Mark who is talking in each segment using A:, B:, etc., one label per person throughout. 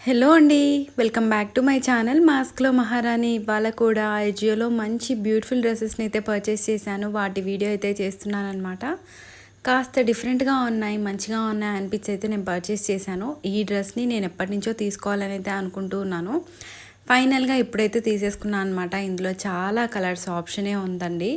A: Hello అండి, welcome back to my channel మాస్క్లో మహారాణి. ఇవాళ కూడా అజియోలో మంచి బ్యూటిఫుల్ డ్రెస్సెస్ని అయితే పర్చేస్ చేశాను. వాటి వీడియో అయితే చేస్తున్నాను అనమాట. కాస్త డిఫరెంట్గా ఉన్నాయి, మంచిగా ఉన్నాయి అనిపించి అయితే నేను పర్చేస్ చేశాను. ఈ డ్రెస్ని నేను ఎప్పటి నుంచో తీసుకోవాలని అయితే అనుకుంటూ ఉన్నాను. ఫైనల్గా ఇప్పుడైతే తీసేసుకున్నాను అనమాట. ఇందులో చాలా కలర్స్ ఆప్షనే ఉందండి.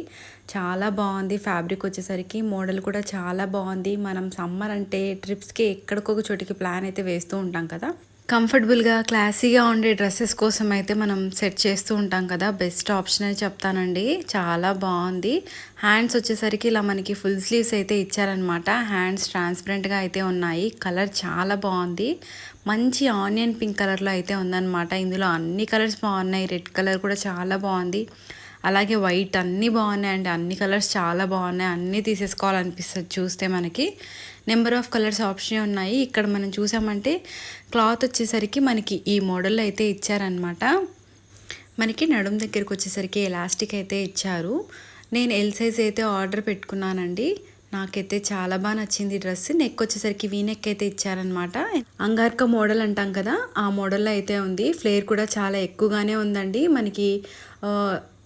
A: చాలా బాగుంది. ఫ్యాబ్రిక్ వచ్చేసరికి మోడల్ కూడా చాలా బాగుంది. మనం సమ్మర్ అంటే ట్రిప్స్కి ఎక్కడికొక చోటికి ప్లాన్ అయితే వేస్తూ ఉంటాం కదా. కంఫర్టబుల్గా క్లాసీగా ఉండే డ్రెస్సెస్ కోసం అయితే మనం సెట్ చేస్తూ ఉంటాం కదా. బెస్ట్ ఆప్షన్ అని చెప్తానండి. చాలా బాగుంది. హ్యాండ్స్ వచ్చేసరికి ఇలా మనకి ఫుల్ స్లీవ్స్ అయితే ఇచ్చారనమాట. హ్యాండ్స్ ట్రాన్స్పరెంట్గా అయితే ఉన్నాయి. కలర్ చాలా బాగుంది. మంచి ఆనియన్ పింక్ కలర్లో అయితే ఉందన్నమాట. ఇందులో అన్ని కలర్స్ బాగున్నాయి. రెడ్ కలర్ కూడా చాలా బాగుంది. అలాగే వైట్ అన్నీ బాగున్నాయండి. అన్ని కలర్స్ చాలా బాగున్నాయి. అన్నీ తీసేసుకోవాలనిపిస్తుంది చూస్తే. మనకి నెంబర్ ఆఫ్ కలర్స్ ఆప్షన్ ఉన్నాయి. ఇక్కడ మనం చూసామంటే క్లాత్ వచ్చేసరికి మనకి ఈ మోడల్ అయితే ఇచ్చారనమాట. మనకి నడుం దగ్గరికి వచ్చేసరికి ఎలాస్టిక్ అయితే ఇచ్చారు. నేను ఎల్ సైజ్ అయితే ఆర్డర్ పెట్టుకున్నానండి. నాకైతే చాలా బాగా నచ్చింది డ్రెస్. నెక్ వచ్చేసరికి వీ నెక్ అయితే ఇచ్చారనమాట. అంగార్క మోడల్ అంటాం కదా, ఆ మోడల్లో అయితే ఉంది. ఫ్లేర్ కూడా చాలా ఎక్కువగానే ఉందండి. మనకి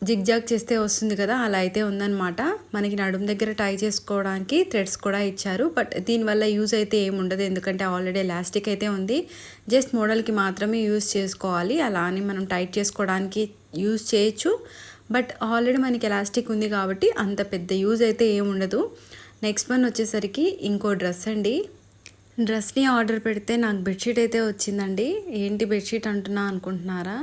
A: జిగ్జాగ్ చేస్తే వస్తుంది కదా, అలా అయితే ఉందన్నమాట. మనకి నడుము దగ్గర టై చేసుకోవడానికి థ్రెడ్స్ కూడా ఇచ్చారు. బట్ దీనివల్ల యూజ్ అయితే ఏముండదు, ఎందుకంటే ఆల్రెడీ ఎలాస్టిక్ అయితే ఉంది. జస్ట్ మోడల్కి మాత్రమే యూజ్ చేసుకోవాలి. అలా అని మనం టైట్ చేసుకోవడానికి యూజ్ చేయొచ్చు. బట్ ఆల్రెడీ మనకి ఎలాస్టిక్ ఉంది కాబట్టి అంత పెద్ద యూజ్ అయితే ఏముండదు. నెక్స్ట్ వన్ వచ్చేసరికి ఇంకో డ్రెస్ అండి. డ్రెస్ని ఆర్డర్ పెడితే నాకు బెడ్షీట్ అయితే వచ్చిందండి. ఏంటి బెడ్షీట్ అంటున్నా అనుకుంటున్నారా?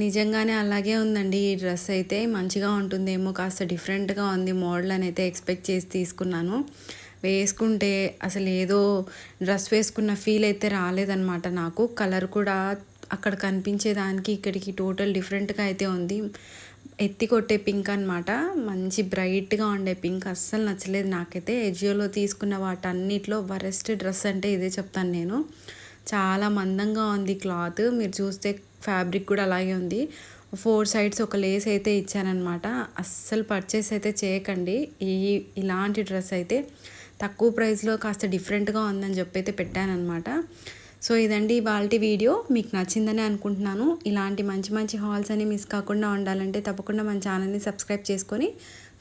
A: నిజంగానే అలాగే ఉందండి. ఈ డ్రెస్ అయితే మంచిగా ఉంటుందేమో, కాస్త డిఫరెంట్గా ఉంది మోడల్ అని అయితే ఎక్స్పెక్ట్ చేసి తీసుకున్నాను. వేసుకుంటే అసలు ఏదో డ్రెస్ వేసుకున్న ఫీల్ అయితే రాలేదన్నమాట నాకు. కలర్ కూడా అక్కడ కనిపించేదానికి ఇక్కడికి టోటల్ డిఫరెంట్గా అయితే ఉంది. ఎత్తి కొట్టే పింక్ అనమాట. మంచి బ్రైట్గా ఉండే పింక్. అస్సలు నచ్చలేదు నాకైతే. ఎజియోలో తీసుకున్న వాటన్నిటిలో వరెస్ట్ డ్రెస్ అంటే ఇదే చెప్తాను నేను. చాలా మందంగా ఉంది క్లాత్. మీరు చూస్తే ఫ్యాబ్రిక్ కూడా అలాగే ఉంది. 4 సైడ్స్ ఒక లేస్ అయితే ఇచ్చానమాట. అస్సలు పర్చేస్ అయితే చేయకండి. ఇలాంటి డ్రెస్ అయితే తక్కువ ప్రైస్లో కాస్త డిఫరెంట్గా ఉందని చెప్పి అయితే పెట్టానమాట. సో ఇదండి ఇవాల్టి వీడియో. మీకు నచ్చిందని అనుకుంటున్నాను. ఇలాంటి మంచి మంచి హాల్స్ అని మిస్ కాకుండా ఉండాలంటే తప్పకుండా మన ఛానల్ని సబ్స్క్రైబ్ చేసుకొని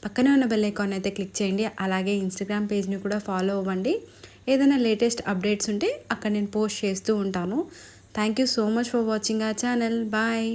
A: పక్కనే ఉన్న బెల్ ఐకాన్ అయితే క్లిక్ చేయండి. అలాగే ఇన్స్టాగ్రామ్ పేజ్ని కూడా ఫాలో అవ్వండి. ఏదైనా లేటెస్ట్ అప్డేట్స్ ఉంటే అక్కడ నేను పోస్ట్ చేస్తూ ఉంటాను. Thank you so much for watching our channel. Bye.